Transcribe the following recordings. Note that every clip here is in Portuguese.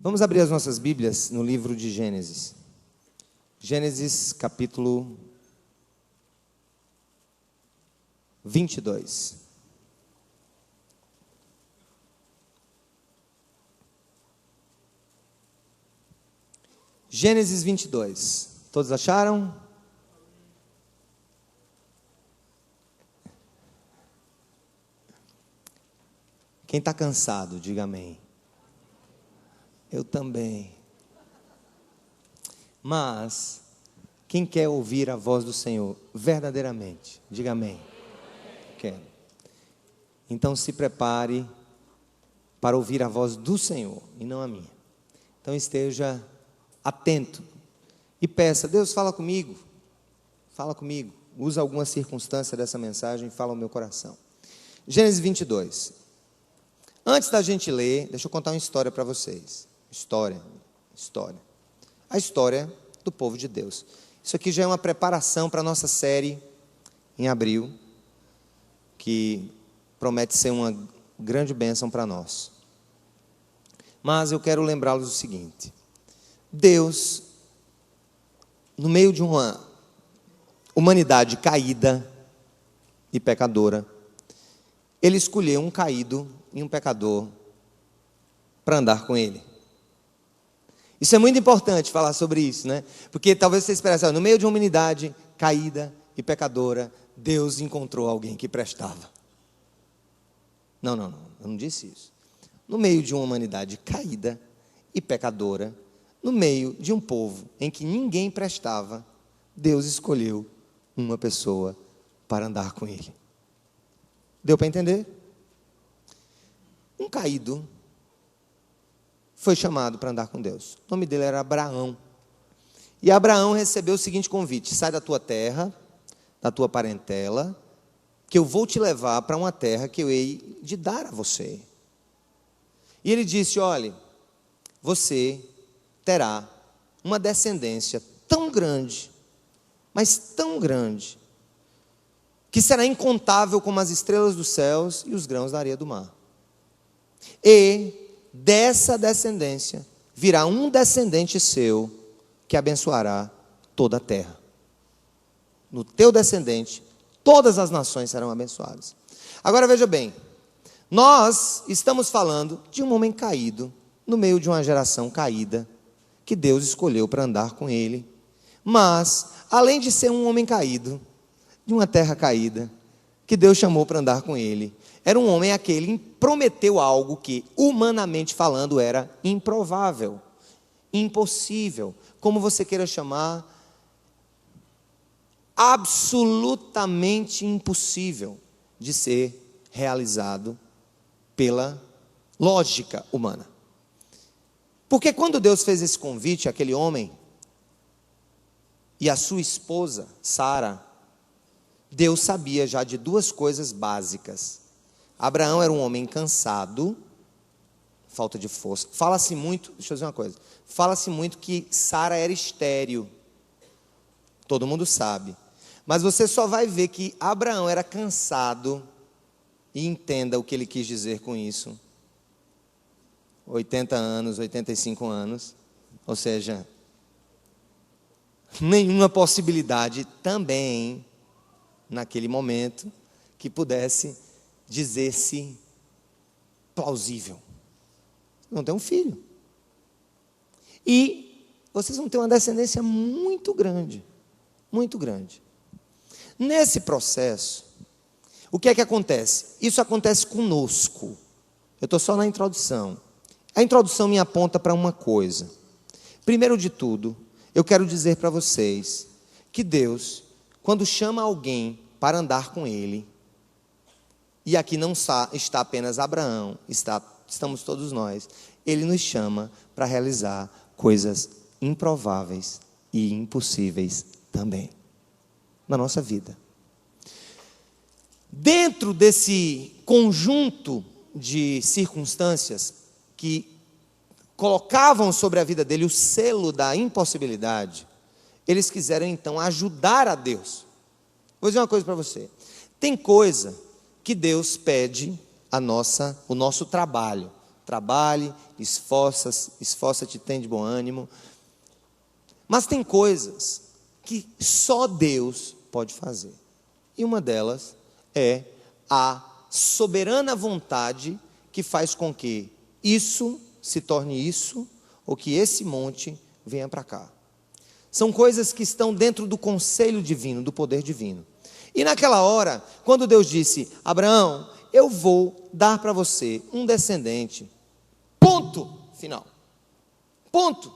Vamos abrir as nossas Bíblias no livro de Gênesis. Gênesis capítulo 22. Gênesis 22. Todos acharam? Quem está cansado, diga amém. Eu também. Mas, quem quer ouvir a voz do Senhor verdadeiramente, diga amém. Quero. Então se prepare para ouvir a voz do Senhor e não a minha. Então esteja atento e peça: Deus, fala comigo, usa alguma circunstância dessa mensagem e fala ao meu coração. Gênesis 22. Antes da gente ler, deixa eu contar uma história para vocês. História. A história do povo de Deus. Isso aqui já é uma preparação para a nossa série em abril, que promete ser uma grande bênção para nós. Mas eu quero lembrá-los o seguinte: Deus, no meio de uma humanidade caída e pecadora, Ele escolheu um caído e um pecador para andar com Ele. Isso é muito importante falar sobre isso, né? Porque talvez você esperasse, no meio de uma humanidade caída e pecadora, Deus encontrou alguém que prestava. Não, eu não disse isso. No meio de uma humanidade caída e pecadora, no meio de um povo em que ninguém prestava, Deus escolheu uma pessoa para andar com Ele. Deu para entender? Um caído foi chamado para andar com Deus. O nome dele era Abraão. E Abraão recebeu o seguinte convite: sai da tua terra, da tua parentela, que eu vou te levar para uma terra que eu hei de dar a você. E ele disse: olhe, você terá uma descendência tão grande, mas tão grande, que será incontável como as estrelas dos céus e os grãos da areia do mar. E dessa descendência virá um descendente seu que abençoará toda a terra. No teu descendente, todas as nações serão abençoadas. Agora veja bem, nós estamos falando de um homem caído, no meio de uma geração caída, que Deus escolheu para andar com ele. Mas, além de ser um homem caído, de uma terra caída, que Deus chamou para andar com ele, era um homem aquele que prometeu algo que, humanamente falando, era improvável, impossível, como você queira chamar, absolutamente impossível de ser realizado pela lógica humana. Porque quando Deus fez esse convite àquele homem e à sua esposa, Sara, Deus sabia já de duas coisas básicas. Abraão era um homem cansado, falta de força. Fala-se muito, deixa eu dizer uma coisa, fala-se muito que Sara era estéril. Todo mundo sabe. Mas você só vai ver que Abraão era cansado, e entenda o que ele quis dizer com isso. 80 anos, 85 anos, ou seja, nenhuma possibilidade também, naquele momento, que pudesse dizer-se plausível. Não tem um filho. E vocês vão ter uma descendência muito grande, muito grande. Nesse processo, o que é que acontece? Isso acontece conosco. Eu estou só na introdução. A introdução me aponta para uma coisa. Primeiro de tudo, eu quero dizer para vocês que Deus, quando chama alguém para andar com Ele, e aqui não está apenas Abraão, estamos todos nós, Ele nos chama para realizar coisas improváveis e impossíveis também, na nossa vida. Dentro desse conjunto de circunstâncias que colocavam sobre a vida dele o selo da impossibilidade, eles quiseram então ajudar a Deus. Vou dizer uma coisa para você: tem coisa que Deus pede o nosso trabalho. trabalhe, esforça-te, tem de bom ânimo. Mas tem coisas que só Deus pode fazer. E uma delas é a soberana vontade que faz com que isso se torne isso, ou que esse monte venha para cá. São coisas que estão dentro do conselho divino, do poder divino. E naquela hora, quando Deus disse: Abraão, eu vou dar para você um descendente. Ponto final. Ponto.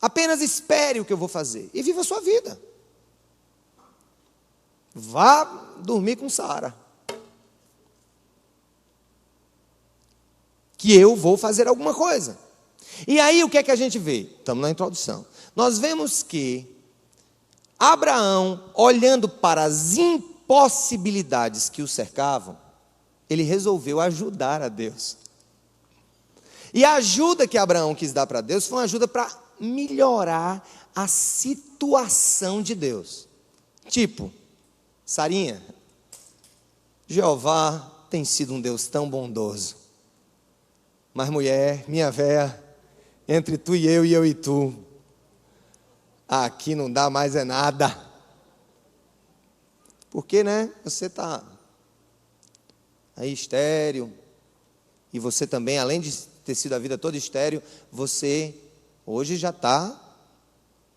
Apenas espere o que eu vou fazer e viva a sua vida. Vá dormir com Sara, que eu vou fazer alguma coisa. E aí o que é que a gente vê? Estamos na introdução. Nós vemos que Abraão, olhando para as impossibilidades que o cercavam, ele resolveu ajudar a Deus. E a ajuda que Abraão quis dar para Deus foi uma ajuda para melhorar a situação de Deus. Tipo, Sarinha, Jeová tem sido um Deus tão bondoso. Mas mulher, minha véia, entre tu e eu e tu, aqui não dá mais é nada. Porque, né, você está aí estéril, e você também, além de ter sido a vida toda estéril, você hoje já está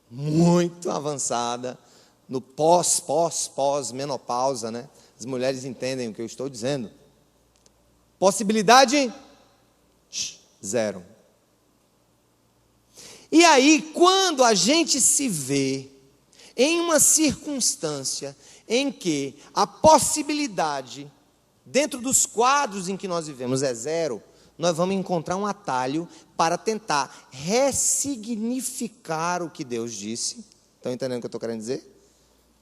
muito avançada no pós-menopausa, né? As mulheres entendem o que eu estou dizendo. Possibilidade? Zero. E aí, quando a gente se vê em uma circunstância em que a possibilidade, dentro dos quadros em que nós vivemos, é zero, nós vamos encontrar um atalho para tentar ressignificar o que Deus disse. Estão entendendo o que eu estou querendo dizer?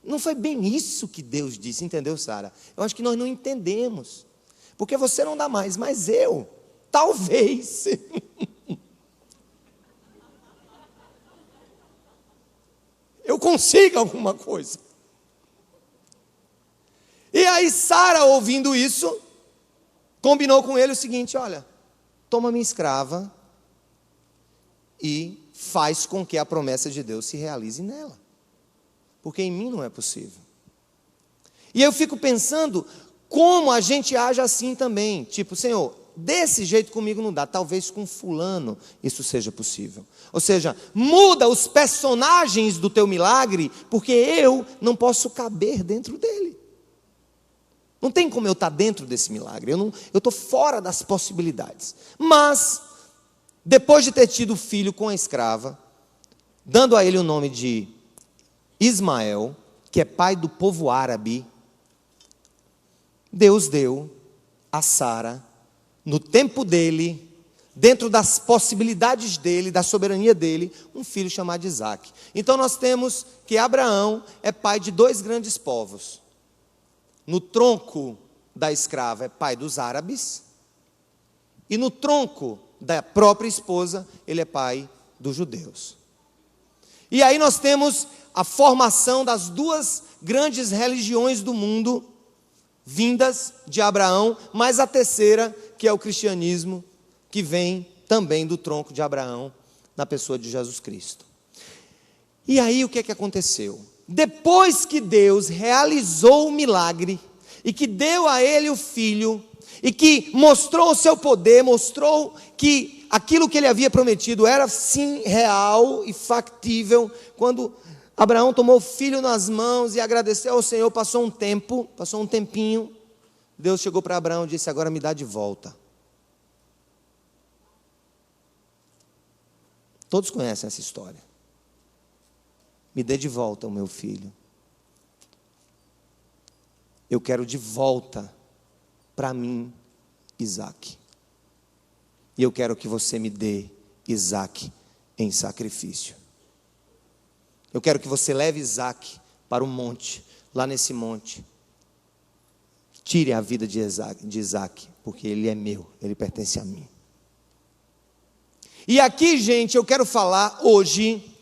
Não foi bem isso que Deus disse, entendeu, Sara? Eu acho que nós não entendemos. Porque você não dá mais, mas eu, talvez. Eu consiga alguma coisa. E aí Sara, ouvindo isso, combinou com ele o seguinte: olha, toma minha escrava e faz com que a promessa de Deus se realize nela. Porque em mim não é possível. E eu fico pensando como a gente age assim também. Tipo, Senhor, desse jeito comigo não dá. Talvez com fulano isso seja possível. Ou seja, muda os personagens do teu milagre, porque eu não posso caber dentro dele. Não tem como eu estar dentro desse milagre. Eu estou fora das possibilidades. Mas, depois de ter tido filho com a escrava, dando a ele o nome de Ismael, que é pai do povo árabe, Deus deu a Sara, no tempo dele, dentro das possibilidades dele, da soberania dele, um filho chamado Isaac. Então nós temos que Abraão é pai de dois grandes povos. No tronco da escrava é pai dos árabes, e no tronco da própria esposa ele é pai dos judeus. E aí nós temos a formação das duas grandes religiões do mundo, vindas de Abraão, mais a terceira, que é o cristianismo, que vem também do tronco de Abraão, na pessoa de Jesus Cristo. E aí o que é que aconteceu? Depois que Deus realizou o milagre, e que deu a ele o filho, e que mostrou o seu poder, mostrou que aquilo que ele havia prometido era sim real e factível, quando Abraão tomou o filho nas mãos e agradeceu ao Senhor, passou um tempinho, Deus chegou para Abraão e disse: agora me dá de volta. Todos conhecem essa história. Me dê de volta o meu filho. Eu quero de volta para mim Isaac. E eu quero que você me dê Isaac em sacrifício. Eu quero que você leve Isaac para o monte, lá nesse monte. Tire a vida de Isaac, porque ele é meu, ele pertence a mim. E aqui, gente, eu quero falar hoje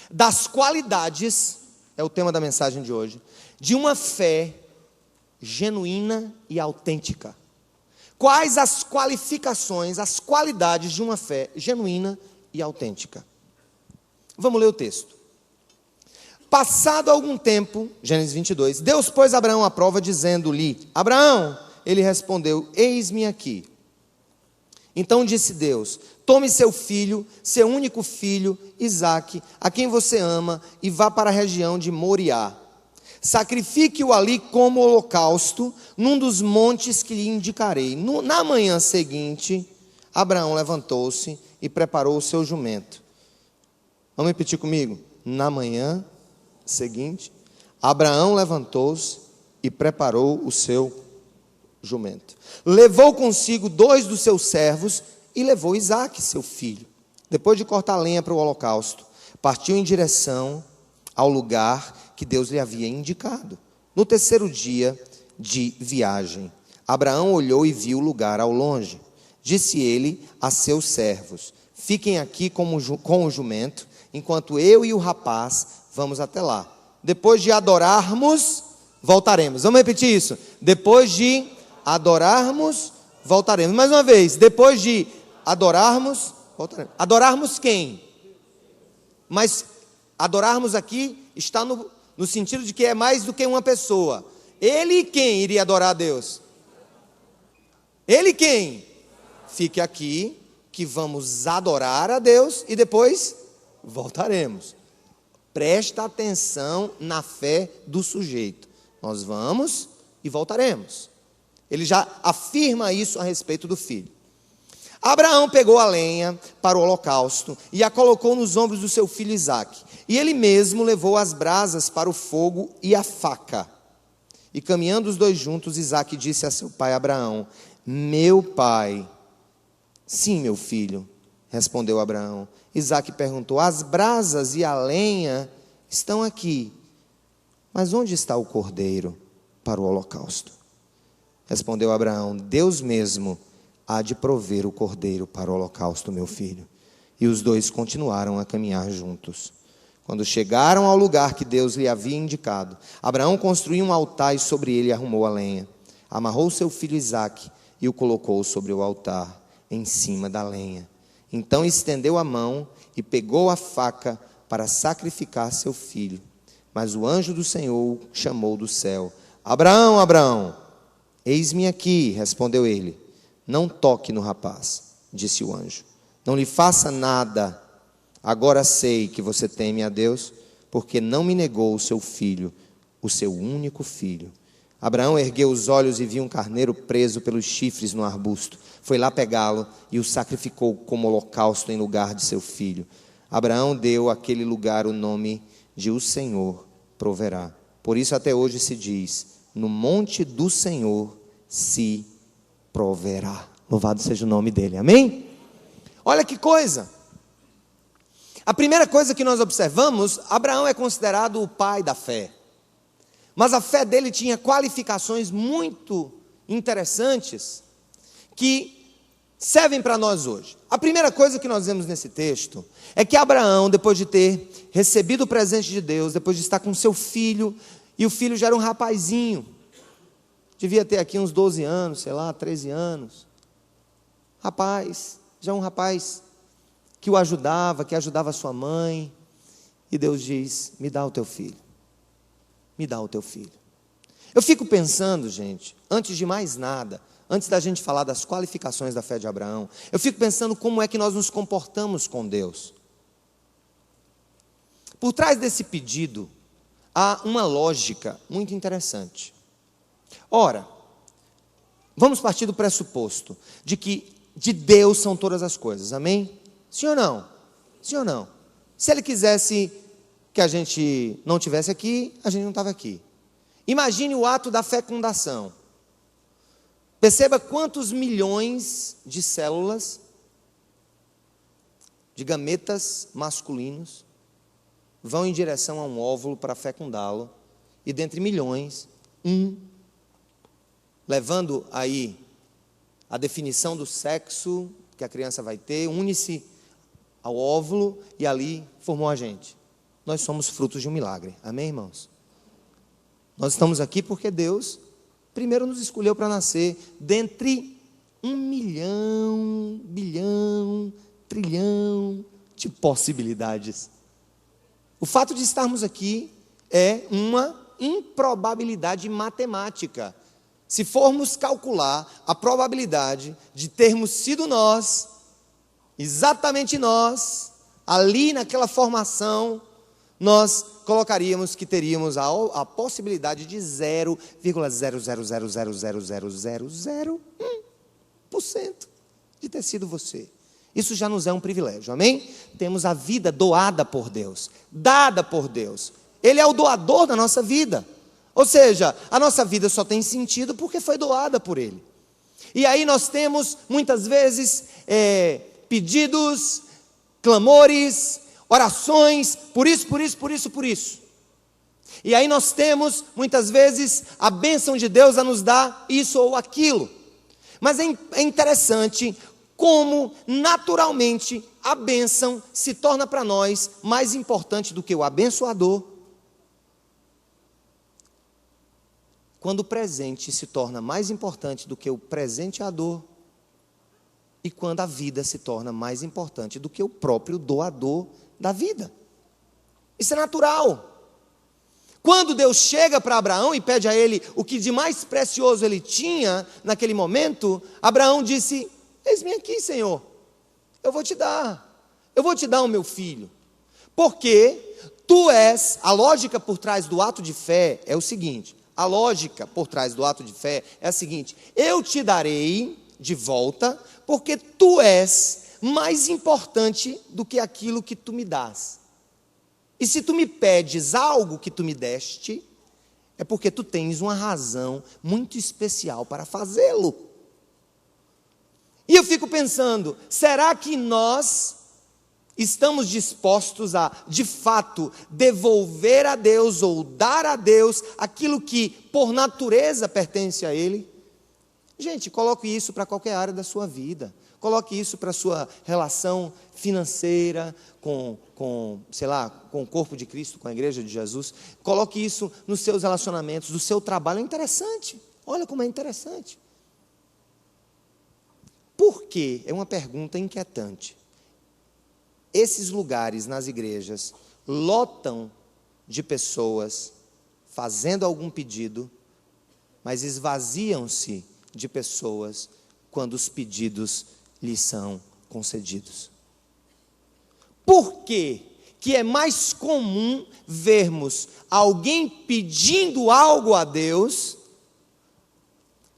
das qualidades, é o tema da mensagem de hoje, de uma fé genuína e autêntica. quais as qualificações, as qualidades de uma fé genuína e autêntica. Vamos ler o texto. Passado algum tempo, Gênesis 22, Deus pôs Abraão à prova, dizendo-lhe: Abraão, ele respondeu: eis-me aqui. Então disse Deus: tome seu filho, seu único filho, Isaque, a quem você ama, e vá para a região de Moriá. Sacrifique-o ali como holocausto, num dos montes que lhe indicarei. Na manhã seguinte, Abraão levantou-se e preparou o seu jumento. Vamos repetir comigo? Na manhã seguinte, Abraão levantou-se e preparou o seu jumento. Levou consigo 2 dos seus servos e levou Isaque, seu filho. Depois de cortar lenha para o holocausto, partiu em direção ao lugar que Deus lhe havia indicado. No terceiro dia de viagem, Abraão olhou e viu o lugar ao longe. Disse ele a seus servos: fiquem aqui com o jumento, enquanto eu e o rapaz vamos até lá. Depois de adorarmos, voltaremos. Vamos repetir isso? Depois de adorarmos, voltaremos. Mais uma vez, depois de adorarmos, voltaremos. Adorarmos quem? Mas adorarmos aqui está no sentido de que é mais do que uma pessoa. Ele quem iria adorar a Deus? Ele quem? Fique aqui, que vamos adorar a Deus e depois voltaremos. Presta atenção na fé do sujeito. Nós vamos e voltaremos. Ele já afirma isso a respeito do filho. Abraão pegou a lenha para o holocausto e a colocou nos ombros do seu filho Isaque. E ele mesmo levou as brasas para o fogo e a faca. E caminhando os dois juntos, Isaque disse a seu pai Abraão: meu pai. Sim, meu filho, respondeu Abraão. Isaque perguntou: as brasas e a lenha estão aqui, mas onde está o cordeiro para o holocausto? Respondeu Abraão: Deus mesmo há de prover o cordeiro para o holocausto, meu filho. E os dois continuaram a caminhar juntos. Quando chegaram ao lugar que Deus lhe havia indicado, Abraão construiu um altar e sobre ele arrumou a lenha. Amarrou seu filho Isaque e o colocou sobre o altar, em cima da lenha. Então estendeu a mão e pegou a faca para sacrificar seu filho. Mas o anjo do Senhor chamou do céu: Abraão, Abraão. Eis-me aqui, respondeu ele. Não toque no rapaz, disse o anjo. Não lhe faça nada. Agora sei que você teme a Deus, porque não me negou o seu filho, o seu único filho. Abraão ergueu os olhos e viu um carneiro preso pelos chifres no arbusto. Foi lá pegá-lo e o sacrificou como holocausto em lugar de seu filho. Abraão deu àquele lugar o nome de O Senhor proverá. Por isso até hoje se diz: no monte do Senhor se proverá. Louvado seja o nome dele, amém? Olha que coisa. A primeira coisa que nós observamos: Abraão é considerado o pai da fé. Mas a fé dele tinha qualificações muito interessantes que servem para nós hoje. A primeira coisa que nós vemos nesse texto é que Abraão, depois de ter recebido o presente de Deus, depois de estar com seu filho, e o filho já era um rapazinho, devia ter aqui uns 12 anos, sei lá, 13 anos. Rapaz, já um rapaz que o ajudava, que ajudava a sua mãe. E Deus diz: me dá o teu filho. Me dá o teu filho. Eu fico pensando, gente, antes de mais nada, antes da gente falar das qualificações da fé de Abraão, eu fico pensando como é que nós nos comportamos com Deus. Por trás desse pedido, há uma lógica muito interessante. Ora, vamos partir do pressuposto de que de Deus são todas as coisas, amém? Sim ou não? Sim ou não? Se Ele quisesse que a gente não estivesse aqui, a gente não estava aqui. Imagine o ato da fecundação. Perceba quantos milhões de células, de gametas masculinos, vão em direção a um óvulo para fecundá-lo, e dentre milhões, levando aí a definição do sexo que a criança vai ter, une-se ao óvulo e ali formou a gente. Nós somos frutos de um milagre, amém, irmãos? Nós estamos aqui porque Deus primeiro nos escolheu para nascer dentre 1 milhão, bilhão, trilhão de possibilidades. O fato de estarmos aqui é uma improbabilidade matemática. Se formos calcular a probabilidade de termos sido nós, exatamente nós, ali naquela formação, nós colocaríamos que teríamos a possibilidade de 0,000000001% de ter sido você. Isso já nos é um privilégio, amém? Temos a vida doada por Deus, dada por Deus. Ele é o doador da nossa vida. Ou seja, a nossa vida só tem sentido porque foi doada por Ele. E aí nós temos, muitas vezes, pedidos, clamores, orações, por isso. E aí nós temos, muitas vezes, a bênção de Deus a nos dar isso ou aquilo. Mas é interessante como, naturalmente, a bênção se torna para nós mais importante do que o abençoador. Quando o presente se torna mais importante do que o presenteador. E quando a vida se torna mais importante do que o próprio doador da vida. Isso é natural. Quando Deus chega para Abraão e pede a ele o que de mais precioso ele tinha naquele momento, Abraão disse: eis-me aqui, Senhor, eu vou te dar o meu filho, porque tu és, a lógica por trás do ato de fé é o seguinte, eu te darei de volta, porque tu és mais importante do que aquilo que tu me dás. E se tu me pedes algo que tu me deste, é porque tu tens uma razão muito especial para fazê-lo. E eu fico pensando, será que nós estamos dispostos a, de fato, devolver a Deus ou dar a Deus aquilo que, por natureza, pertence a Ele? Gente, coloque isso para qualquer área da sua vida. Coloque isso para a sua relação financeira com o corpo de Cristo, com a igreja de Jesus. Coloque isso nos seus relacionamentos, do seu trabalho. É interessante. Olha como é interessante. Por quê? É uma pergunta inquietante. Esses lugares nas igrejas lotam de pessoas fazendo algum pedido, mas esvaziam-se de pessoas quando os pedidos lhes são concedidos. Por que é mais comum vermos alguém pedindo algo a Deus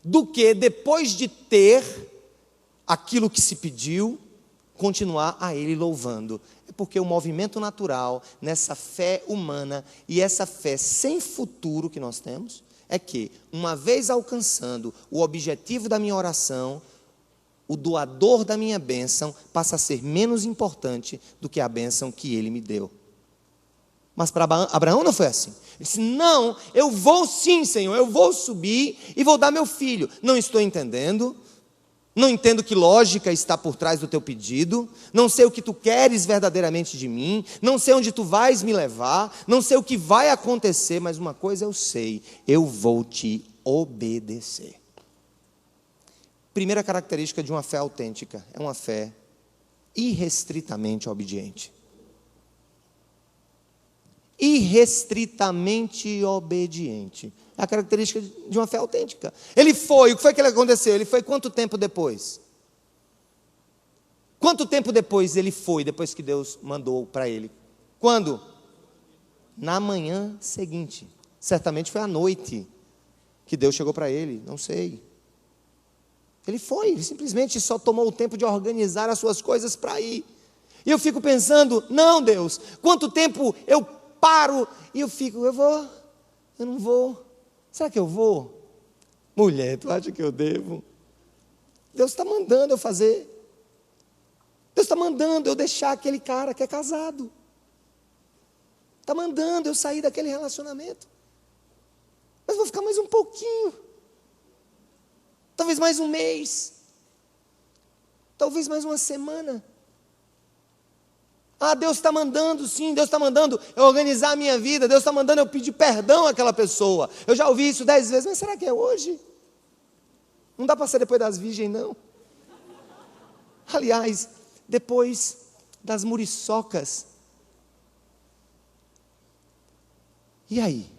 do que depois de ter aquilo que se pediu, continuar a Ele louvando? É porque o movimento natural nessa fé humana e essa fé sem futuro que nós temos é que, uma vez alcançando o objetivo da minha oração, o doador da minha bênção passa a ser menos importante do que a bênção que ele me deu. Mas para Abraão não foi assim. Ele disse: não, eu vou sim, Senhor, eu vou subir e vou dar meu filho. Não estou entendendo, não entendo que lógica está por trás do teu pedido, não sei o que tu queres verdadeiramente de mim, não sei onde tu vais me levar, não sei o que vai acontecer, mas uma coisa eu sei, eu vou te obedecer. Primeira característica de uma fé autêntica, é uma fé irrestritamente obediente. Irrestritamente obediente. É a característica de uma fé autêntica. Ele foi, o que foi que aconteceu? Ele foi quanto tempo depois? Quanto tempo depois ele foi, depois que Deus mandou para ele? Quando? Na manhã seguinte. Certamente foi à noite que Deus chegou para ele, não sei. Ele foi, ele simplesmente só tomou o tempo de organizar as suas coisas para ir. E eu fico pensando, não, Deus, quanto tempo eu paro e eu fico, eu não vou. Será que eu vou? Mulher, tu acha que eu devo? Deus está mandando eu fazer. Deus está mandando eu deixar aquele cara que é casado. Está mandando eu sair daquele relacionamento. Mas vou ficar mais um pouquinho. Talvez mais um mês. Talvez mais uma semana. Ah, Deus está mandando, sim, Deus está mandando eu organizar a minha vida, Deus está mandando eu pedir perdão àquela pessoa. Eu já ouvi isso 10 vezes, mas será que é hoje? Não dá para ser depois das virgens, não. Aliás, depois das muriçocas, e aí?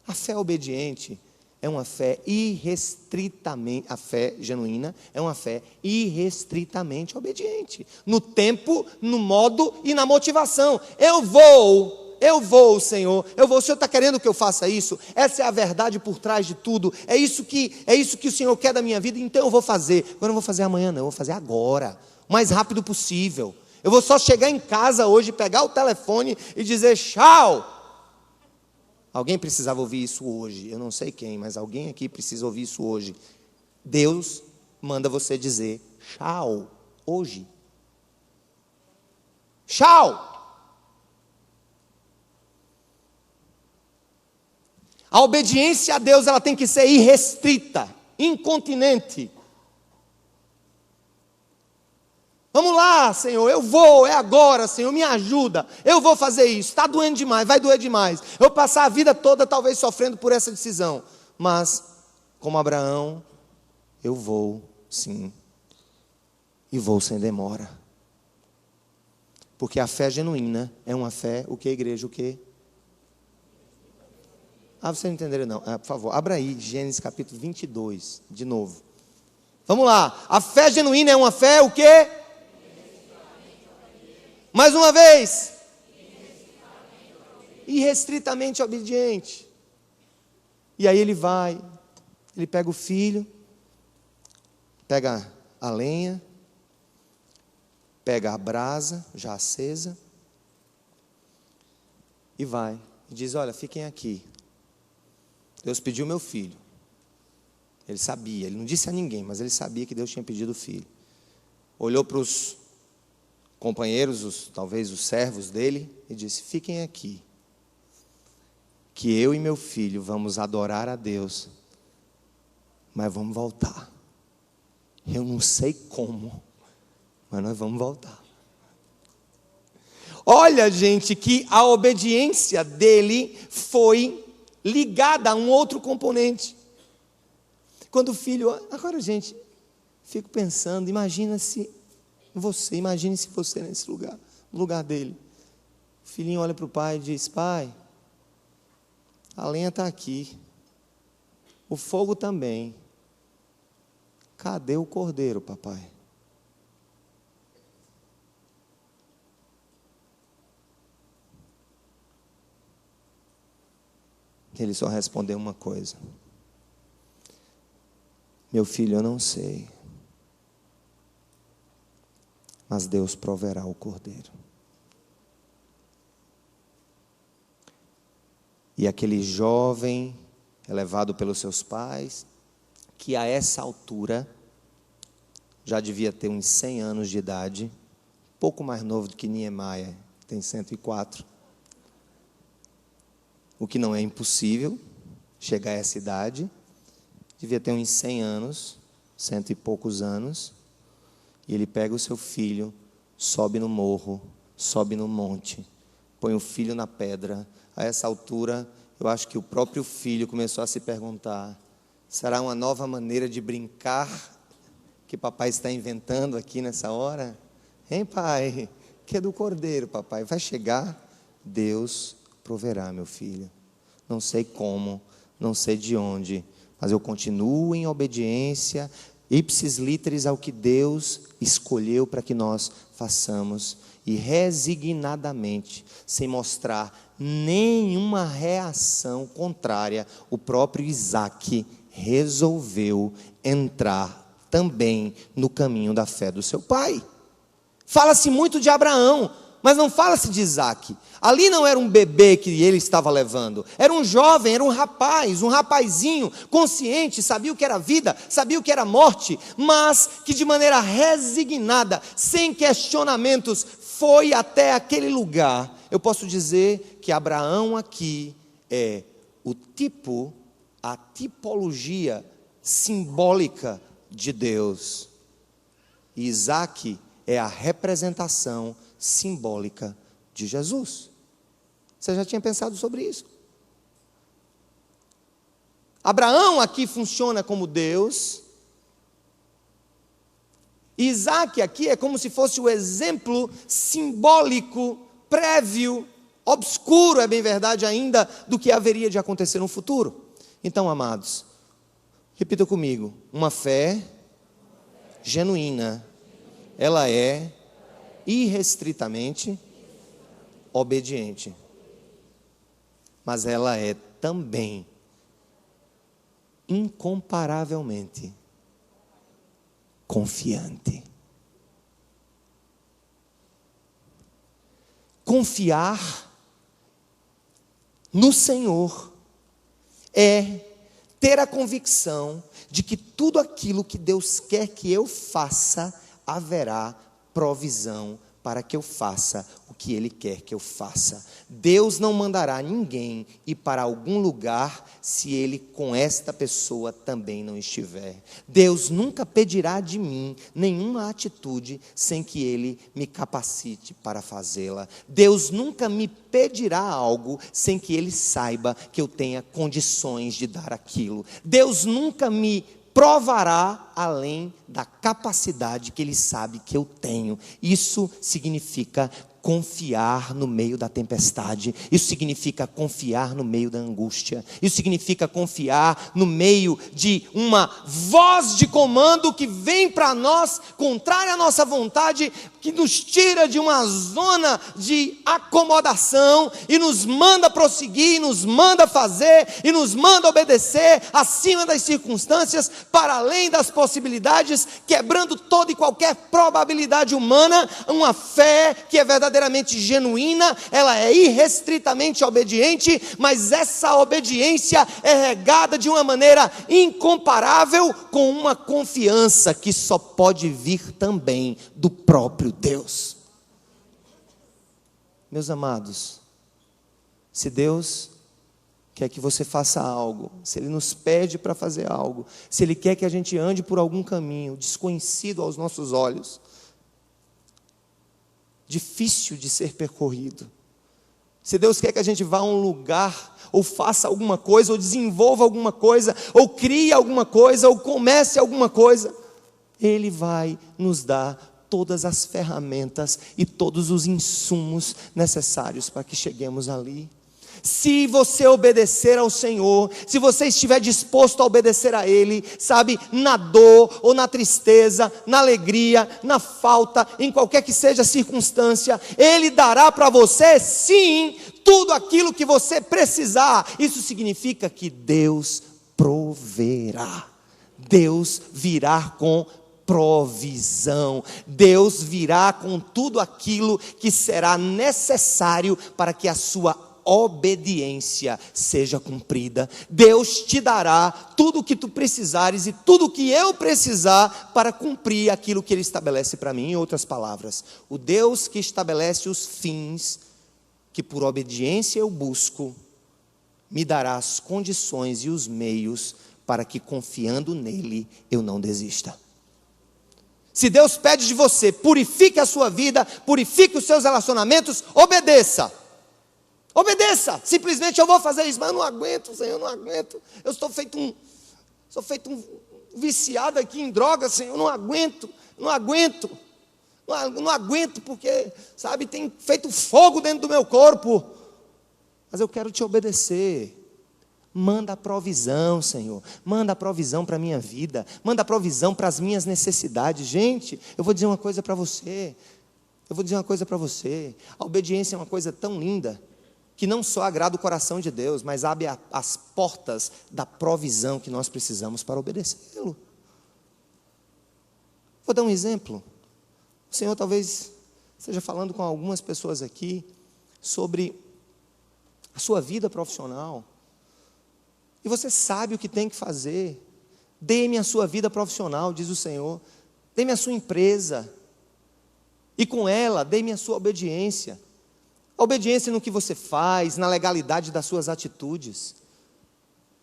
A fé obediente é uma fé irrestritamente, a fé genuína é uma fé irrestritamente obediente. No tempo, no modo e na motivação. Eu vou, Senhor, o Senhor está querendo que eu faça isso? Essa é a verdade por trás de tudo. É isso que o Senhor quer da minha vida, então eu vou fazer. Agora eu não vou fazer amanhã não, eu vou fazer agora, o mais rápido possível. Eu vou só chegar em casa hoje, pegar o telefone e dizer tchau. Alguém precisava ouvir isso hoje, eu não sei quem, mas alguém aqui precisa ouvir isso hoje. Deus manda você dizer tchau, hoje. Tchau! A obediência a Deus, ela tem que ser irrestrita, incontinente. Vamos lá, Senhor, eu vou, é agora, Senhor, me ajuda, eu vou fazer isso, está doendo demais, vai doer demais, eu vou passar a vida toda talvez sofrendo por essa decisão, mas, como Abraão, eu vou, sim, e vou sem demora, porque a fé genuína é uma fé, o que, igreja, o que? Vocês não entenderam não, por favor, abra aí, Gênesis capítulo 22, de novo, vamos lá, a fé genuína é uma fé, o que? Mais uma vez, irrestritamente obediente. E aí ele vai, ele pega o filho, pega a lenha, pega a brasa já acesa, e vai, e diz, olha, fiquem aqui. Deus pediu meu filho. Ele sabia, ele não disse a ninguém, mas ele sabia que Deus tinha pedido o filho. Olhou para os companheiros, talvez os servos dele, e disse, fiquem aqui, que eu e meu filho vamos adorar a Deus, mas vamos voltar. Eu não sei como, mas nós vamos voltar. Olha, gente, que a obediência dele foi ligada a um outro componente. Quando o filho, agora, gente, fico pensando, imagine se você nesse lugar, no lugar dele. O filhinho olha para o pai e diz, pai, a lenha está aqui, o fogo também, cadê o cordeiro, papai? Ele só respondeu uma coisa, meu filho, eu não sei, mas Deus proverá o cordeiro. E aquele jovem, levado pelos seus pais, que a essa altura já devia ter uns 100 anos de idade, pouco mais novo do que Niemeia, que tem 104, o que não é impossível, chegar a essa idade, devia ter uns 100 anos, 100 e poucos anos, e ele pega o seu filho, sobe no morro, sobe no monte, põe o filho na pedra. A essa altura, eu acho que o próprio filho começou a se perguntar, será uma nova maneira de brincar que papai está inventando aqui nessa hora? Hein, pai? Que é do cordeiro, papai. Vai chegar? Deus proverá, meu filho. Não sei como, não sei de onde, mas eu continuo em obediência, ipsis literis ao que Deus escolheu para que nós façamos, e resignadamente, sem mostrar nenhuma reação contrária, o próprio Isaac resolveu entrar também no caminho da fé do seu pai. Fala-se muito de Abraão, mas não fala-se de Isaac. Ali não era um bebê que ele estava levando, era um jovem, era um rapaz, um rapazinho, consciente, sabia o que era vida, sabia o que era morte, mas que de maneira resignada, sem questionamentos, foi até aquele lugar. Eu posso dizer que Abraão aqui é o tipo, a tipologia simbólica de Deus. E Isaac é a representação simbólica de Jesus. Você já tinha pensado sobre isso? Abraão aqui funciona como Deus, Isaac aqui é como se fosse o exemplo simbólico, prévio, obscuro, é bem verdade ainda, do que haveria de acontecer no futuro. Então, amados, repita comigo, uma fé genuína, ela é irrestritamente obediente, mas ela é também incomparavelmente confiante. Confiar no Senhor é ter a convicção de que tudo aquilo que Deus quer que eu faça, haverá provisão para que eu faça o que Ele quer que eu faça. Deus não mandará ninguém ir para algum lugar se Ele com esta pessoa também não estiver. Deus nunca pedirá de mim nenhuma atitude sem que Ele me capacite para fazê-la. Deus nunca me pedirá algo sem que Ele saiba que eu tenha condições de dar aquilo. Deus nunca me provará além da capacidade que Ele sabe que eu tenho. Isso significa confiar no meio da tempestade, isso significa confiar no meio da angústia, isso significa confiar no meio de uma voz de comando que vem para nós, contrária à nossa vontade, que nos tira de uma zona de acomodação e nos manda prosseguir, e nos manda fazer, e nos manda obedecer acima das circunstâncias, para além das possibilidades, quebrando toda e qualquer probabilidade humana. Uma fé que é verdadeiramente genuína, ela é irrestritamente obediente, mas essa obediência é regada de uma maneira incomparável, com uma confiança que só pode vir também do próprio Deus. Meus amados, se Deus quer que você faça algo, se Ele nos pede para fazer algo, se Ele quer que a gente ande por algum caminho desconhecido aos nossos olhos, difícil de ser percorrido, se Deus quer que a gente vá a um lugar, ou faça alguma coisa, ou desenvolva alguma coisa, ou crie alguma coisa, ou comece alguma coisa, Ele vai nos dar todas as ferramentas e todos os insumos necessários para que cheguemos ali. Se você obedecer ao Senhor, se você estiver disposto a obedecer a Ele, sabe, na dor ou na tristeza, na alegria, na falta, em qualquer que seja a circunstância, Ele dará para você, sim, tudo aquilo que você precisar. Isso significa que Deus proverá, Deus virá com provisão, Deus virá com tudo aquilo que será necessário para que a sua obediência seja cumprida. Deus te dará tudo o que tu precisares e tudo o que eu precisar para cumprir aquilo que Ele estabelece para mim. Em outras palavras, o Deus que estabelece os fins que por obediência eu busco, me dará as condições e os meios para que, confiando nele, eu não desista. Se Deus pede de você, purifique a sua vida, purifique os seus relacionamentos, obedeça. Obedeça, simplesmente eu vou fazer isso, mas eu não aguento, Senhor, eu não aguento. Eu sou feito um viciado aqui em drogas, Senhor, eu não aguento porque, sabe, tem feito fogo dentro do meu corpo. Mas eu quero te obedecer. Manda a provisão, Senhor, manda a provisão para a minha vida, manda a provisão para as minhas necessidades. Gente, eu vou dizer uma coisa para você, a obediência é uma coisa tão linda, que não só agrada o coração de Deus, mas abre as portas da provisão que nós precisamos para obedecê-lo. Vou dar um exemplo. O Senhor talvez esteja falando com algumas pessoas aqui sobre a sua vida profissional, e você sabe o que tem que fazer. Dê-me a sua vida profissional, diz o Senhor, dê-me a sua empresa, e com ela, dê-me a sua obediência. A obediência no que você faz, na legalidade das suas atitudes,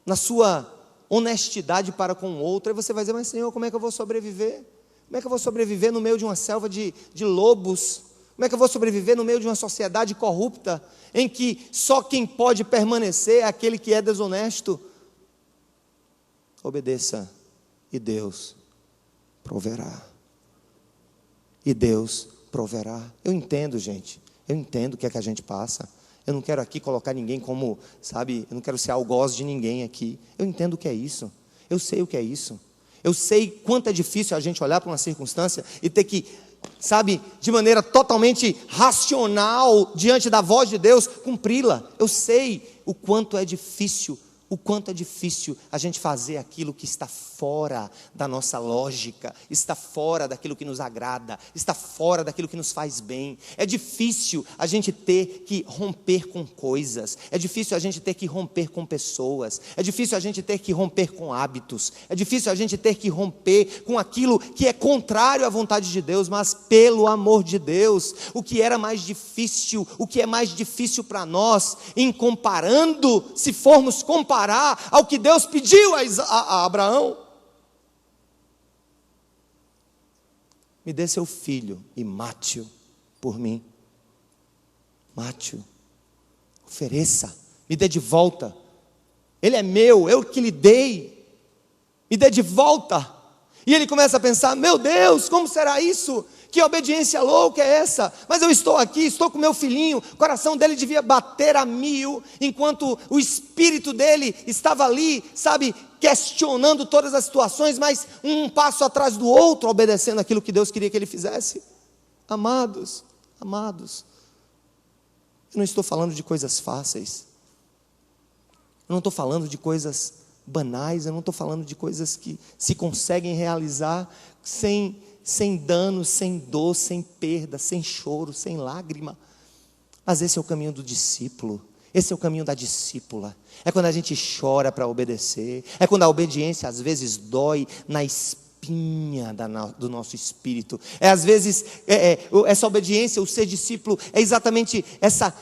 na sua honestidade para com o outro. Aí você vai dizer, mas Senhor, como é que eu vou sobreviver? Como é que eu vou sobreviver no meio de uma selva de lobos? Como é que eu vou sobreviver no meio de uma sociedade corrupta, em que só quem pode permanecer é aquele que é desonesto? Obedeça e Deus proverá. e Deus proverá. Eu entendo, gente. Eu entendo o que é que a gente passa. Eu não quero aqui colocar ninguém como, sabe, eu não quero ser algoz de ninguém aqui. Eu entendo o que é isso. Eu sei o que é isso. Eu sei quanto é difícil a gente olhar para uma circunstância e ter que, sabe, de maneira totalmente racional, diante da voz de Deus, cumpri-la. Eu sei o quanto é difícil a gente fazer aquilo que está fora da nossa lógica, está fora daquilo que nos agrada, está fora daquilo que nos faz bem. É difícil a gente ter que romper com coisas, é difícil a gente ter que romper com pessoas, é difícil a gente ter que romper com hábitos, é difícil a gente ter que romper com aquilo que é contrário à vontade de Deus, mas pelo amor de Deus, o que era mais difícil, o que é mais difícil para nós, em comparando, se formos comparar ao que Deus pediu a Abraão, me dê seu filho e mate-o por mim. Mate-o, ofereça, me dê de volta. Ele é meu, eu que lhe dei, me dê de volta. E ele começa a pensar: meu Deus, como será isso? Que obediência louca é essa? Mas eu estou aqui, estou com meu filhinho. O coração dele devia bater a 1000, enquanto o espírito dele estava ali, sabe, questionando todas as situações, mas um passo atrás do outro, obedecendo aquilo que Deus queria que ele fizesse. Amados, eu não estou falando de coisas fáceis, eu não estou falando de coisas banais, eu não estou falando de coisas que se conseguem realizar sem dano, sem dor, sem perda, sem choro, sem lágrima. Mas esse é o caminho do discípulo, esse é o caminho da discípula. É quando a gente chora para obedecer, é quando a obediência às vezes dói na espinha do nosso espírito. Às vezes, essa obediência, o ser discípulo, é exatamente essa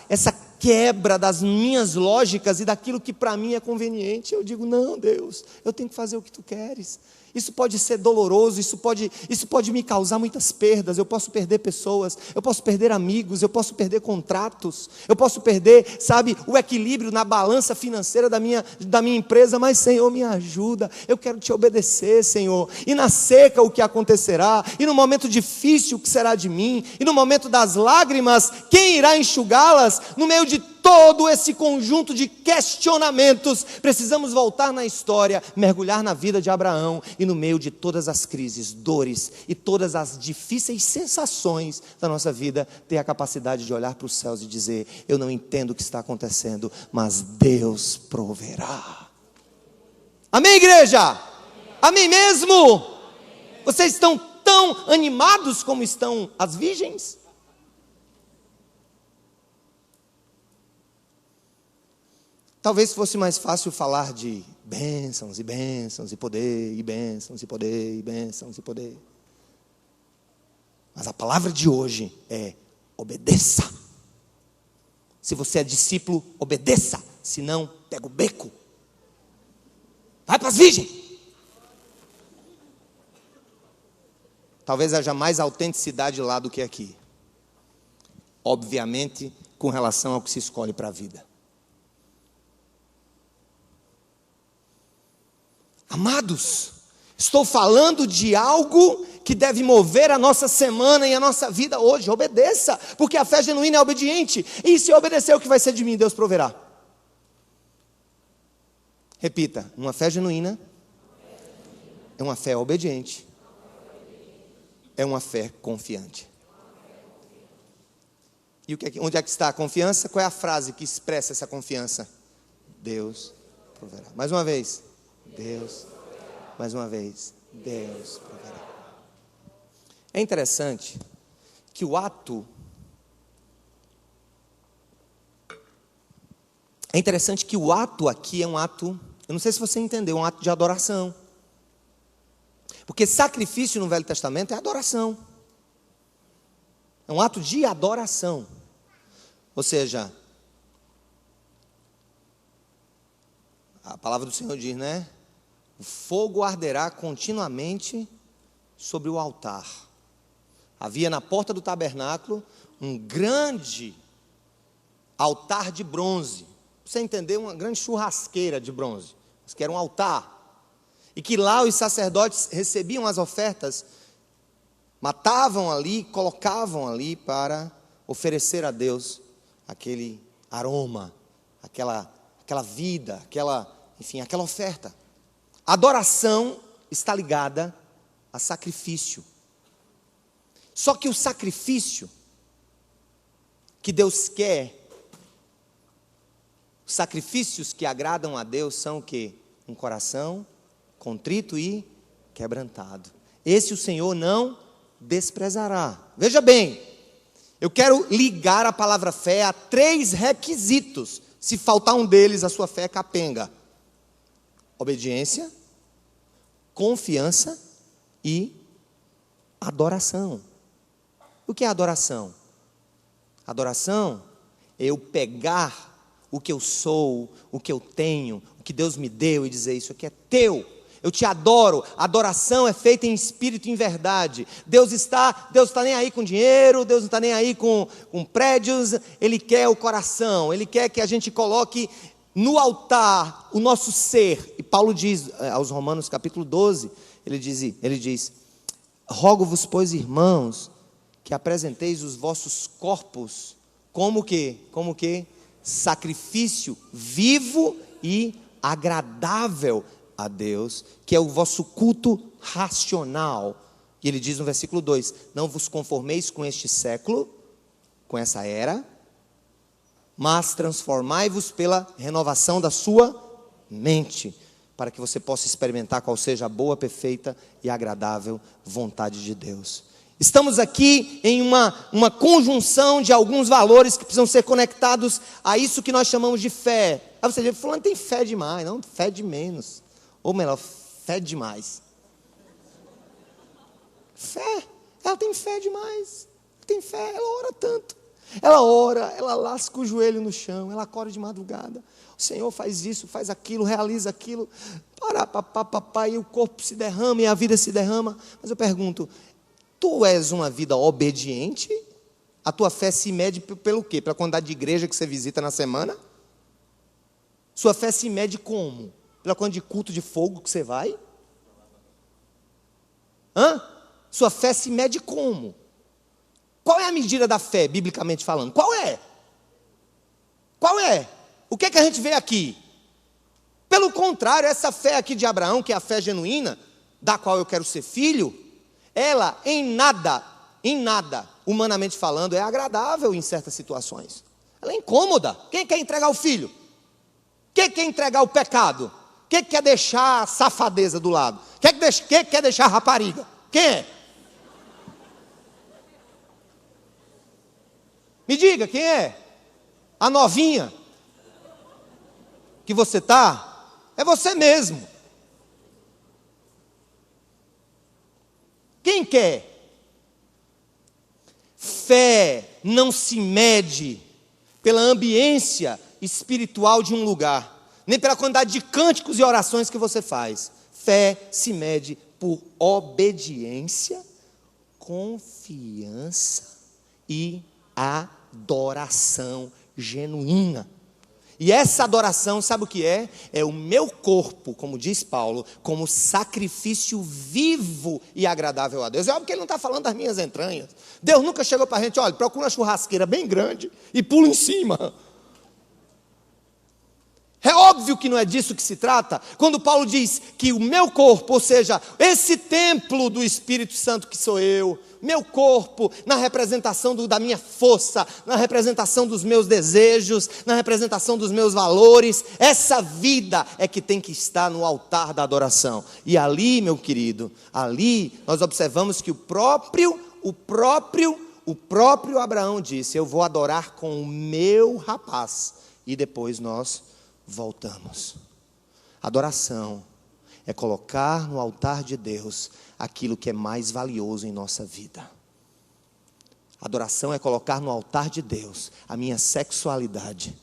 quebra das minhas lógicas e daquilo que para mim é conveniente. Eu digo: não, Deus, eu tenho que fazer o que tu queres. Isso pode ser doloroso, isso pode me causar muitas perdas. Eu posso perder pessoas, eu posso perder amigos, eu posso perder contratos, eu posso perder, sabe, o equilíbrio na balança financeira da minha empresa. Mas, Senhor, me ajuda, eu quero te obedecer, Senhor. E na seca o que acontecerá, e no momento difícil o que será de mim, e no momento das lágrimas, quem irá enxugá-las? No meio de todo esse conjunto de questionamentos, precisamos voltar na história, mergulhar na vida de Abraão, e no meio de todas as crises, dores e todas as difíceis sensações da nossa vida, ter a capacidade de olhar para os céus e dizer: eu não entendo o que está acontecendo, mas Deus proverá. Amém, igreja? Amém mesmo? Vocês estão tão animados como estão as virgens? Talvez fosse mais fácil falar de bênçãos e bênçãos e poder, e bênçãos e poder, e bênçãos e poder. Mas a palavra de hoje é: obedeça. Se você é discípulo, obedeça. Se não, pega o beco. Vai para as virgens. Talvez haja mais autenticidade lá do que aqui. Obviamente, com relação ao que se escolhe para a vida. Amados, estou falando de algo que deve mover a nossa semana e a nossa vida hoje. Obedeça, porque a fé genuína é obediente. E se obedecer, o que vai ser de mim? Deus proverá. Repita: uma fé genuína é uma fé obediente, é uma fé confiante. E onde é que está a confiança? Qual é a frase que expressa essa confiança? Deus proverá. Mais uma vez. Deus, mais uma vez, Deus proverá. É interessante que o ato aqui é um ato, eu não sei se você entendeu, um ato de adoração. Porque sacrifício no Velho Testamento é adoração. É um ato de adoração. Ou seja, a palavra do Senhor diz, né? O fogo arderá continuamente sobre o altar. Havia na porta do tabernáculo um grande altar de bronze. Pra você entender, uma grande churrasqueira de bronze. Mas que era um altar. E que lá os sacerdotes recebiam as ofertas Matavam ali, colocavam ali para oferecer a Deus aquele aroma, aquela vida, enfim, aquela oferta. Adoração está ligada a sacrifício. Só que o sacrifício que Deus quer, os sacrifícios que agradam a Deus são o quê? Um coração contrito e quebrantado. Esse o Senhor não desprezará. Veja bem, eu quero ligar a palavra fé a 3 requisitos. Se faltar um deles, a sua fé é capenga. Obediência, confiança e adoração. O que é adoração? Adoração é eu pegar o que eu sou, o que eu tenho, o que Deus me deu e dizer: isso aqui é teu, eu te adoro. Adoração é feita em espírito e em verdade. Deus está nem aí com dinheiro, Deus não está nem aí com prédios, Ele quer o coração, Ele quer que a gente coloque no altar o nosso ser. E Paulo diz aos Romanos capítulo 12, ele diz: rogo-vos, pois, irmãos, que apresenteis os vossos corpos como que? Sacrifício vivo e agradável a Deus, que é o vosso culto racional. E ele diz no versículo 2: não vos conformeis com este século, com essa era, mas transformai-vos pela renovação da sua mente, para que você possa experimentar qual seja a boa, perfeita e agradável vontade de Deus. Estamos aqui em uma conjunção de alguns valores que precisam ser conectados a isso que nós chamamos de fé. Aí você diz: fulano tem fé demais. Não, fé de menos. Ou melhor, fé demais. Fé, ela tem fé demais. Tem fé, ela ora tanto. Ela ora, ela lasca o joelho no chão, ela acorda de madrugada. O Senhor faz isso, faz aquilo, realiza aquilo. E o corpo se derrama e a vida se derrama. Mas eu pergunto: tu és uma vida obediente? A tua fé se mede pelo quê? Pela quantidade de igreja que você visita na semana? Sua fé se mede como? Pela quantidade de culto de fogo que você vai? Sua fé se mede como? Qual é a medida da fé, biblicamente falando? Qual é? O que é que a gente vê aqui? Pelo contrário, essa fé aqui de Abraão, que é a fé genuína, da qual eu quero ser filho, ela em nada, humanamente falando, é agradável em certas situações. Ela é incômoda. Quem quer entregar o filho? Quem quer entregar o pecado? Quem quer deixar a safadeza do lado? Quem quer deixar a rapariga? Quem é? Me diga, quem é? A novinha que você está? É você mesmo. Quem quer? Fé não se mede pela ambiência espiritual de um lugar, nem pela quantidade de cânticos e orações que você faz. Fé se mede por obediência, confiança e adoração genuína. E essa adoração, sabe o que é? É o meu corpo, como diz Paulo, como sacrifício vivo e agradável a Deus. É óbvio que ele não está falando das minhas entranhas. Deus nunca chegou para a gente: olha, procura uma churrasqueira bem grande e pula em cima. É óbvio que não é disso que se trata. Quando Paulo diz que o meu corpo, ou seja, esse templo do Espírito Santo que sou eu, meu corpo, na representação da minha força, na representação dos meus desejos, na representação dos meus valores, essa vida é que tem que estar no altar da adoração. E ali, meu querido, ali nós observamos que o próprio Abraão disse: eu vou adorar com o meu rapaz. E depois nós voltamos. Adoração é colocar no altar de Deus aquilo que é mais valioso em nossa vida. Adoração é colocar no altar de Deus a minha sexualidade.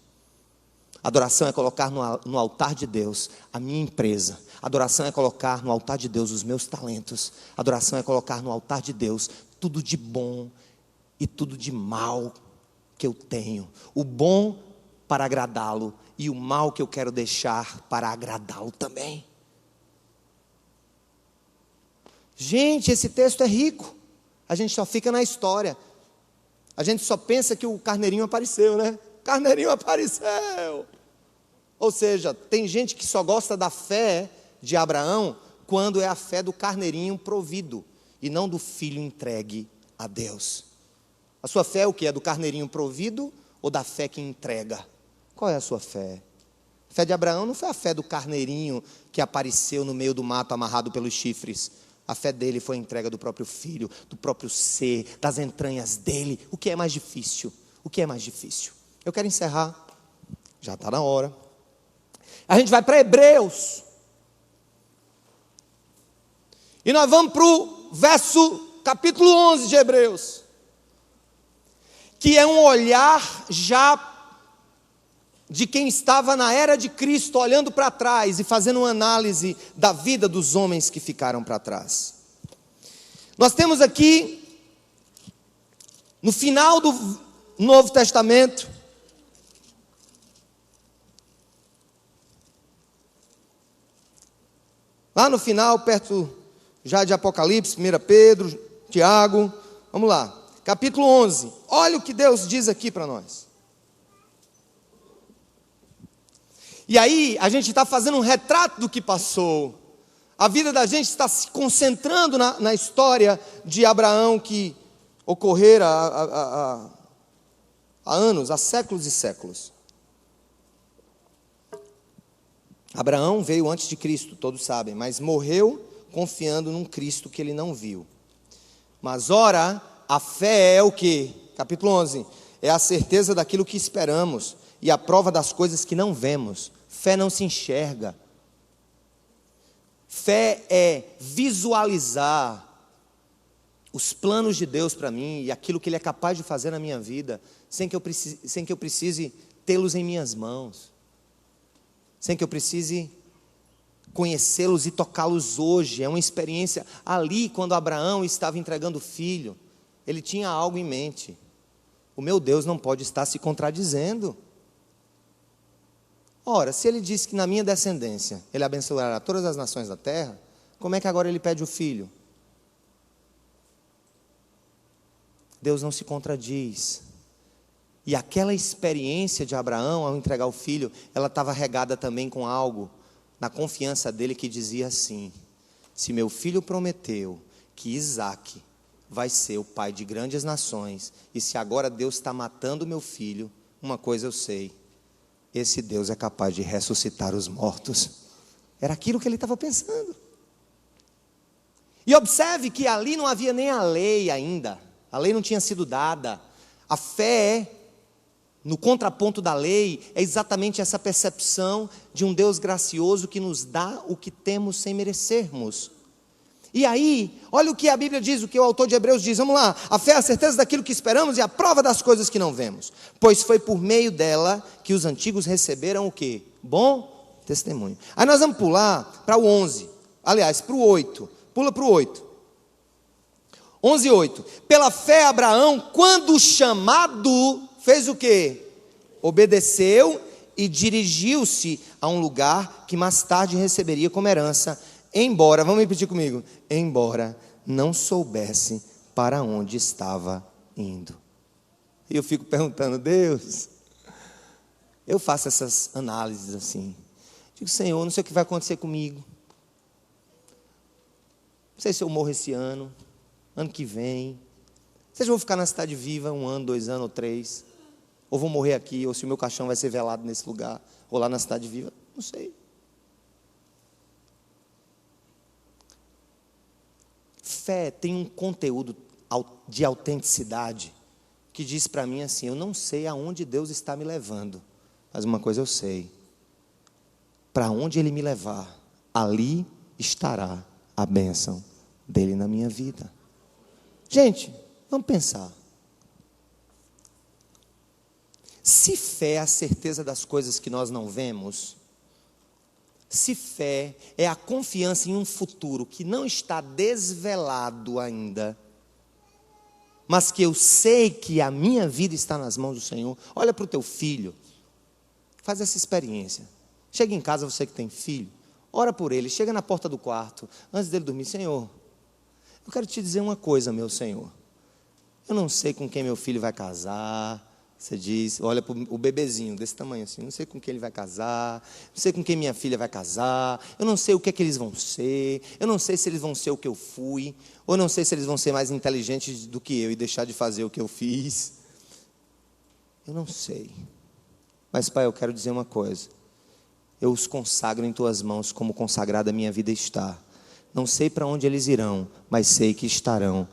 Adoração é colocar no altar de Deus a minha empresa. Adoração é colocar no altar de Deus os meus talentos. Adoração é colocar no altar de Deus tudo de bom e tudo de mal que eu tenho. O bom para agradá-lo e o mal que eu quero deixar para agradá-lo também. Gente, esse texto é rico. A gente só fica na história. A gente só pensa que o carneirinho apareceu, né? Carneirinho apareceu. Ou seja, tem gente que só gosta da fé de Abraão quando é a fé do carneirinho provido e não do filho entregue a Deus. A sua fé é o que? É do carneirinho provido ou da fé que entrega? Qual é a sua fé? A fé de Abraão não foi a fé do carneirinho que apareceu no meio do mato amarrado pelos chifres. A fé dele foi a entrega do próprio filho, do próprio ser, das entranhas dele. O que é mais difícil? O que é mais difícil? Eu quero encerrar. Já está na hora. A gente vai para Hebreus. E nós vamos para o capítulo 11 de Hebreus. Que é um olhar já de quem estava na era de Cristo, olhando para trás e fazendo uma análise da vida dos homens que ficaram para trás. Nós temos aqui, no final do Novo Testamento, lá no final, perto já de Apocalipse, 1 Pedro, Tiago, vamos lá, capítulo 11, olha o que Deus diz aqui para nós. E aí, a gente está fazendo um retrato do que passou. A vida da gente está se concentrando na história de Abraão, que ocorrera há anos, há séculos e séculos. Abraão veio antes de Cristo, todos sabem, mas morreu confiando num Cristo que ele não viu. Mas ora, a fé é o quê? Capítulo 11. É a certeza daquilo que esperamos e a prova das coisas que não vemos. Fé não se enxerga. Fé é visualizar os planos de Deus para mim e aquilo que Ele é capaz de fazer na minha vida, sem que eu precise tê-los em minhas mãos, sem que eu precise conhecê-los e tocá-los hoje. É uma experiência. Ali, quando Abraão estava entregando o filho, ele tinha algo em mente. O meu Deus não pode estar se contradizendo. Ora, se ele disse que na minha descendência ele abençoará todas as nações da terra, como é que agora ele pede o filho? Deus não se contradiz. E aquela experiência de Abraão ao entregar o filho, ela estava regada também com algo na confiança dele que dizia assim: se meu filho prometeu que Isaque vai ser o pai de grandes nações, e se agora Deus está matando meu filho, uma coisa eu sei: esse Deus é capaz de ressuscitar os mortos. Era aquilo que ele estava pensando. E observe que ali não havia nem a lei ainda. A lei não tinha sido dada. A fé, no contraponto da lei, é exatamente essa percepção de um Deus gracioso que nos dá o que temos sem merecermos. E aí, olha o que a Bíblia diz, o que o autor de Hebreus diz, vamos lá: a fé é a certeza daquilo que esperamos e a prova das coisas que não vemos, pois foi por meio dela que os antigos receberam o quê? Bom testemunho. Aí nós vamos pular para o 11, aliás, para o 8, pula para o 8, 11:8. Pela fé Abraão, quando chamado, fez o quê? Obedeceu e dirigiu-se a um lugar que mais tarde receberia como herança, embora, vamos repetir comigo, embora não soubesse para onde estava indo. E eu fico perguntando: Deus, eu faço essas análises assim, digo: Senhor, não sei o que vai acontecer comigo, não sei se eu morro esse ano que vem, não sei se eu vou ficar na cidade viva 1 ano, 2 anos ou 3, ou vou morrer aqui, ou se o meu caixão vai ser velado nesse lugar, ou lá na cidade viva, não sei. Fé tem um conteúdo de autenticidade que diz para mim assim: eu não sei aonde Deus está me levando, mas uma coisa eu sei: para onde Ele me levar, ali estará a bênção dEle na minha vida. Gente, vamos pensar. Se fé é a certeza das coisas que nós não vemos, se fé é a confiança em um futuro que não está desvelado ainda, mas que eu sei que a minha vida está nas mãos do Senhor. Olha para o teu filho, faz essa experiência. Chega em casa, você que tem filho, ora por ele, chega na porta do quarto, antes dele dormir: Senhor, eu quero te dizer uma coisa, meu Senhor. Eu não sei com quem meu filho vai casar. Você diz, olha para o bebezinho desse tamanho assim, não sei com quem ele vai casar, não sei com quem minha filha vai casar, eu não sei o que é que eles vão ser, eu não sei se eles vão ser o que eu fui, ou não sei se eles vão ser mais inteligentes do que eu e deixar de fazer o que eu fiz. Eu não sei. Mas, Pai, eu quero dizer uma coisa. Eu os consagro em Tuas mãos como consagrada a minha vida está. Não sei para onde eles irão, mas sei que estarão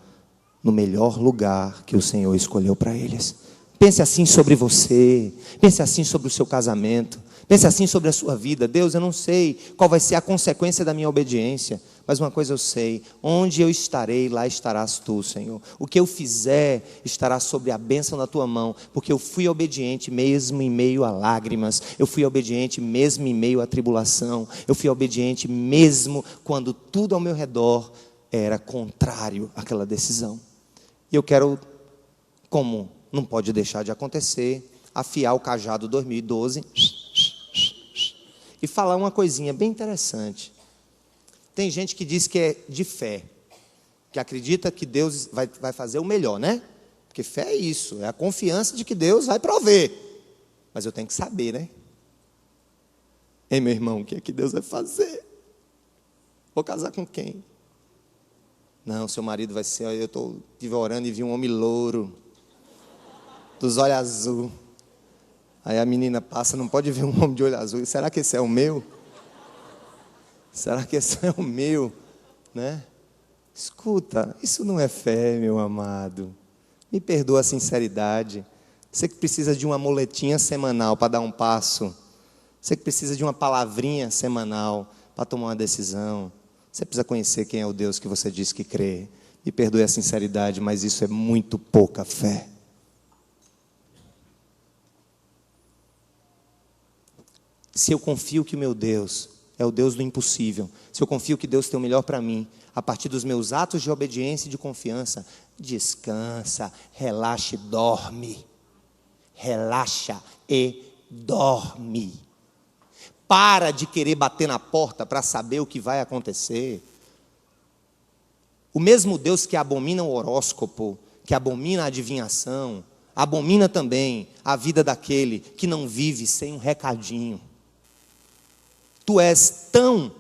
no melhor lugar que o Senhor escolheu para eles. Pense assim sobre você, pense assim sobre o seu casamento, pense assim sobre a sua vida. Deus, eu não sei qual vai ser a consequência da minha obediência, mas uma coisa eu sei, onde eu estarei, lá estarás tu, Senhor. O que eu fizer estará sobre a bênção da tua mão, porque eu fui obediente mesmo em meio a lágrimas, eu fui obediente mesmo em meio à tribulação, eu fui obediente mesmo quando tudo ao meu redor era contrário àquela decisão. E eu quero, como não pode deixar de acontecer, afiar o cajado 2012 e falar uma coisinha bem interessante. Tem gente que diz que é de fé, que acredita que Deus vai fazer o melhor, né? Porque fé é isso, é a confiança de que Deus vai prover. Mas eu tenho que saber, né? Ei, meu irmão, o que é que Deus vai fazer? Vou casar com quem? Não, seu marido vai ser... Eu estive orando e vi um homem louro, dos olhos azul. Aí a menina passa, não pode ver um homem de olho azul. Será que esse é o meu? Será que esse é o meu? Né? Escuta, isso não é fé, meu amado. Me perdoa a sinceridade. Você que precisa de uma muletinha semanal para dar um passo. Você que precisa de uma palavrinha semanal para tomar uma decisão. Você precisa conhecer quem é o Deus que você diz que crê. Me perdoe a sinceridade, mas isso é muito pouca fé. Se eu confio que o meu Deus é o Deus do impossível, se eu confio que Deus tem o melhor para mim, a partir dos meus atos de obediência e de confiança, descansa, relaxa e dorme. Relaxa e dorme. Para de querer bater na porta para saber o que vai acontecer. O mesmo Deus que abomina o horóscopo, que abomina a adivinhação, abomina também a vida daquele que não vive sem um recadinho. Tu és tão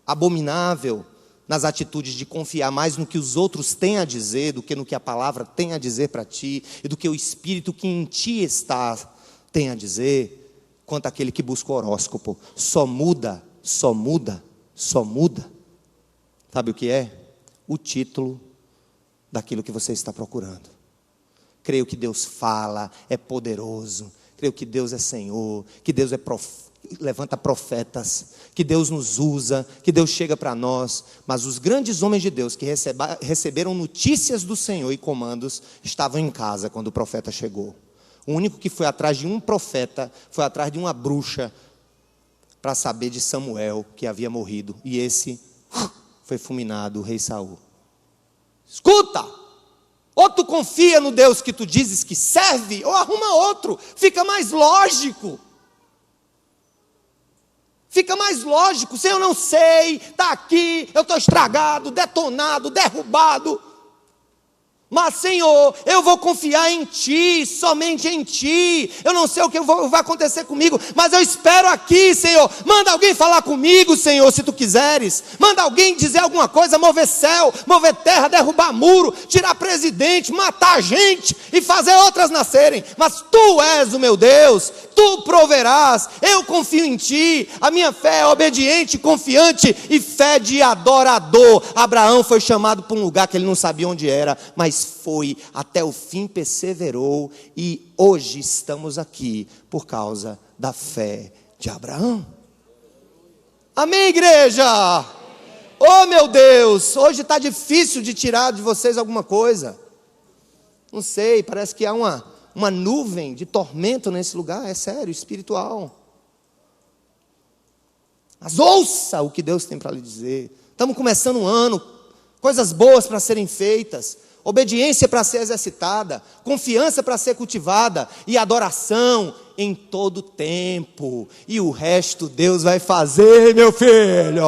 abominável nas atitudes de confiar mais no que os outros têm a dizer do que no que a palavra tem a dizer para ti e do que o Espírito que em ti está tem a dizer, quanto aquele que busca o horóscopo. Só muda. Sabe o que é? O título daquilo que você está procurando. Creio que Deus fala, é poderoso. Creio que Deus é Senhor, que Deus é levanta profetas, que Deus nos usa, que Deus chega para nós. Mas os grandes homens de Deus que receberam notícias do Senhor e comandos, estavam em casa quando o profeta chegou. O único que foi atrás de um profeta, foi atrás de uma bruxa, para saber de Samuel, que havia morrido. E esse foi fulminado, o rei Saul. Escuta! Ou tu confia no Deus que tu dizes que serve, ou arruma outro. Fica mais lógico. Fica mais lógico. Se eu não sei, está aqui, eu estou estragado, detonado, derrubado. Mas, Senhor, eu vou confiar em Ti, somente em Ti. Eu não sei o que vai acontecer comigo, mas eu espero aqui, Senhor. Manda alguém falar comigo, Senhor, se Tu quiseres. Manda alguém dizer alguma coisa, mover céu, mover terra, derrubar muro, tirar presidente, matar gente e fazer outras nascerem. Mas Tu és o meu Deus, Tu proverás. Eu confio em Ti. A minha fé é obediente, confiante e fé de adorador. Abraão foi chamado para um lugar que ele não sabia onde era, mas foi, até o fim perseverou, e hoje estamos aqui por causa da fé de Abraão. Amém, igreja? Oh, meu Deus, hoje está difícil de tirar de vocês alguma coisa. Não sei, parece que há uma nuvem de tormento nesse lugar, é sério, espiritual. Mas ouça o que Deus tem para lhe dizer. Estamos começando um ano, coisas boas para serem feitas, obediência para ser exercitada, confiança para ser cultivada, e adoração, em todo tempo. E o resto Deus vai fazer, meu filho.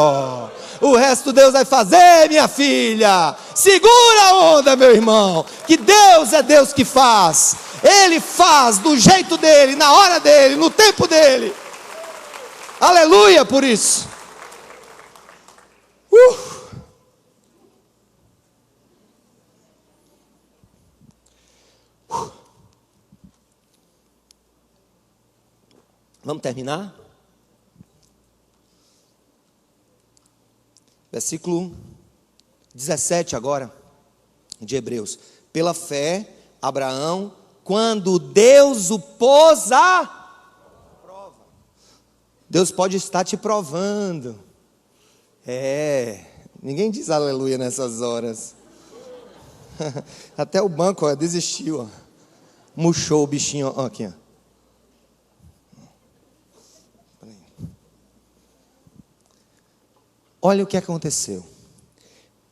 O resto Deus vai fazer, minha filha. Segura a onda, meu irmão. Que Deus é Deus que faz. Ele faz do jeito dele, na hora dele, no tempo dele. Aleluia por isso. Vamos terminar? Versículo 17 agora, de Hebreus. Pela fé, Abraão, quando Deus o pôs à prova. Deus pode estar te provando. Ninguém diz aleluia nessas horas. Até o banco desistiu. Murchou o bichinho. Aqui, ó. Olha o que aconteceu.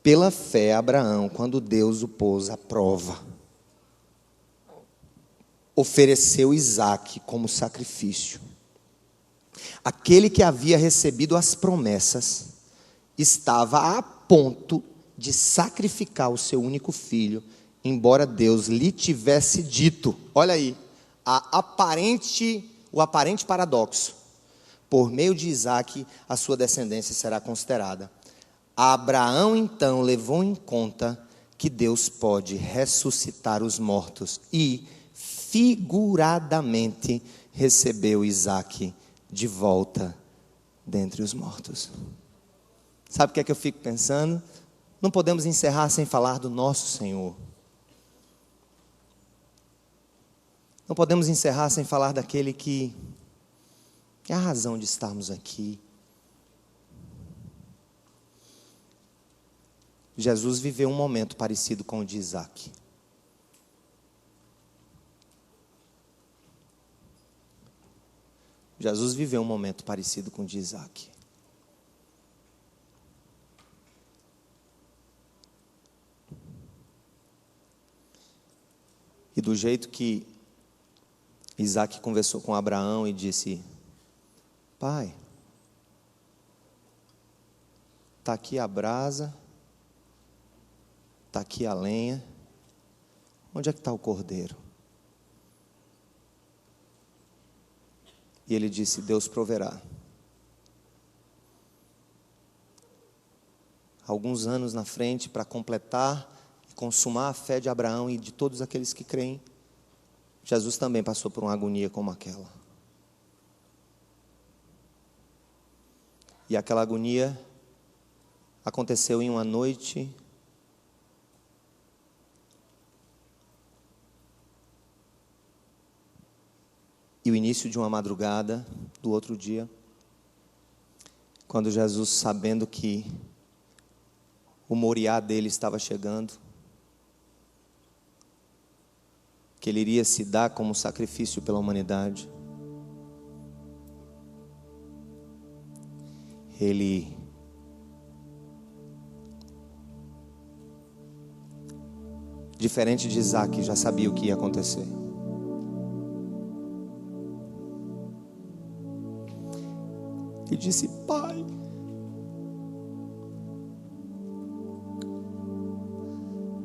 Pela fé, Abraão, quando Deus o pôs à prova, ofereceu Isaque como sacrifício. Aquele que havia recebido as promessas estava a ponto de sacrificar o seu único filho, embora Deus lhe tivesse dito, olha aí, o aparente paradoxo: por meio de Isaque, a sua descendência será considerada. Abraão, então, levou em conta que Deus pode ressuscitar os mortos e, figuradamente, recebeu Isaque de volta dentre os mortos. Sabe o que é que eu fico pensando? Não podemos encerrar sem falar do nosso Senhor. Não podemos encerrar sem falar daquele que é a razão de estarmos aqui. Jesus viveu um momento parecido com o de Isaque. Jesus viveu um momento parecido com o de Isaque. E do jeito que Isaque conversou com Abraão e disse: pai, está aqui a brasa, está aqui a lenha, onde é que está o cordeiro? E ele disse: Deus proverá. Alguns anos na frente, para completar e consumar a fé de Abraão e de todos aqueles que creem, Jesus também passou por uma agonia como aquela. E aquela agonia aconteceu em uma noite e o início de uma madrugada do outro dia, quando Jesus, sabendo que o moriá dele estava chegando, que ele iria se dar como sacrifício pela humanidade, ele diferente de Isaque, já sabia o que ia acontecer. E disse: pai,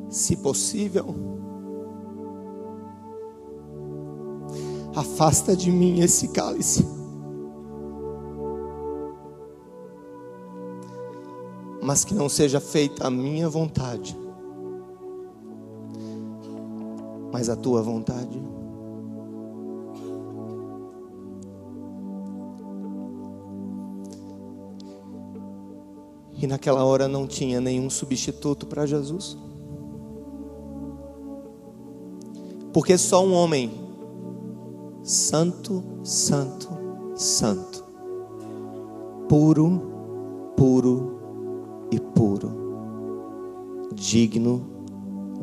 se possível, afasta de mim esse cálice, mas que não seja feita a minha vontade, mas a tua vontade. E naquela hora não tinha nenhum substituto para Jesus, porque só um homem, santo, santo, santo, puro, puro e puro, digno,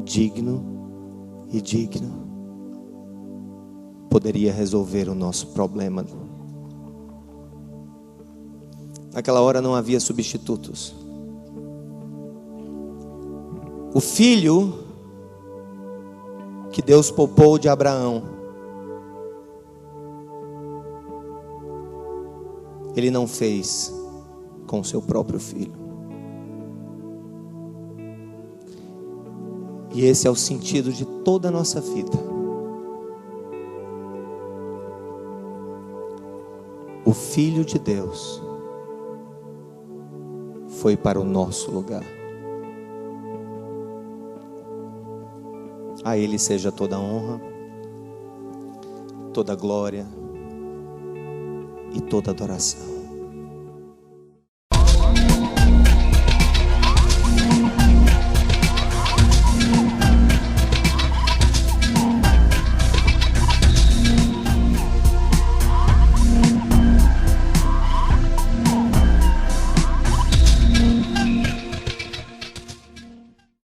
digno e digno, poderia resolver o nosso problema. Naquela hora não havia substitutos. O filho que Deus poupou de Abraão Ele não fez com o seu próprio filho. E esse é o sentido de toda a nossa vida. O Filho de Deus foi para o nosso lugar. A Ele seja toda a honra, toda a glória e toda a adoração.